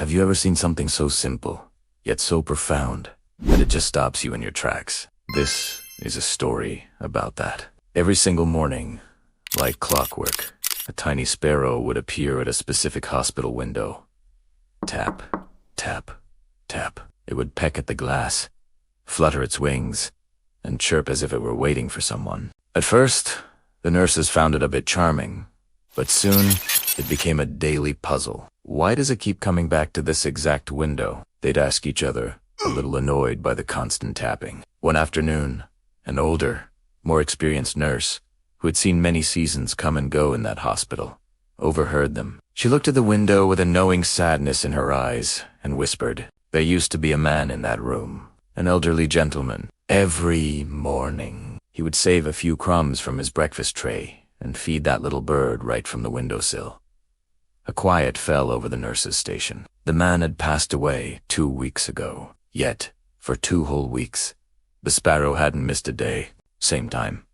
Have you ever seen something so simple, yet so profound, that it just stops you in your tracks? This is a story about that. Every single morning, like clockwork, a tiny sparrow would appear at a specific hospital window. Tap, tap, tap. It would peck at the glass, flutter its wings, and chirp as if it were waiting for someone. At first, the nurses found it a bit charming, but soon it became a daily puzzle. Why does it keep coming back to this exact window? They'd ask each other, a little annoyed by the constant tapping. One afternoon, an older, more experienced nurse, who had seen many seasons come and go in that hospital, overheard them. She looked at the window with a knowing sadness in her eyes and whispered, "There used to be a man in that room, an elderly gentleman. Every morning, he would save a few crumbs from his breakfast tray and feed that little bird right from the windowsill." A quiet fell over the nurse's station. The man had passed away 2 weeks ago. Yet, for 2 whole weeks, the sparrow hadn't missed a day. Same time.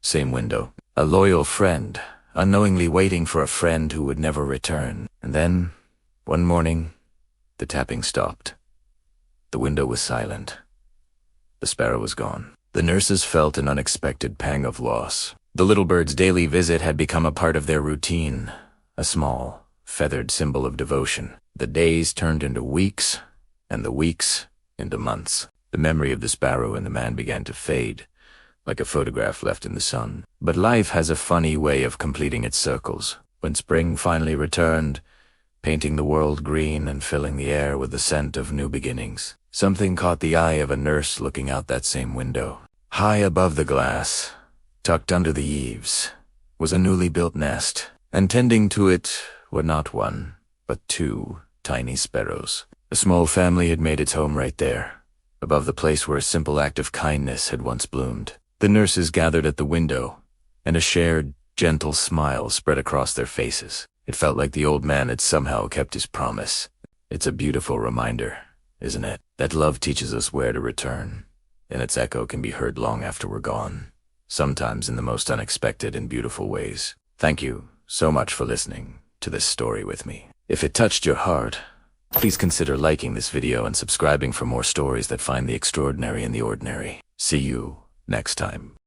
Same window. A loyal friend, unknowingly waiting for a friend who would never return. And then, one morning, the tapping stopped. The window was silent. The sparrow was gone. The nurses felt an unexpected pang of loss. The little bird's daily visit had become a part of their routine, a small, feathered symbol of devotion. The days turned into weeks, and the weeks into months. The memory of the sparrow and the man began to fade, like a photograph left in the sun. But life has a funny way of completing its circles. When spring finally returned, painting the world green and filling the air with the scent of new beginnings, something caught the eye of a nurse looking out that same window. High above the glass, tucked under the eaves, was a newly built nest, and tending to it were not one, but 2 tiny sparrows. A small family had made its home right there, above the place where a simple act of kindness had once bloomed. The nurses gathered at the window, and a shared, gentle smile spread across their faces. It felt like the old man had somehow kept his promise. It's a beautiful reminder, isn't it, that love teaches us where to return, and its echo can be heard long after we're gone, sometimes in the most unexpected and beautiful ways. Thank you so much for listening to this story with me. If it touched your heart, please consider liking this video and subscribing for more stories that find the extraordinary in the ordinary. See you next time.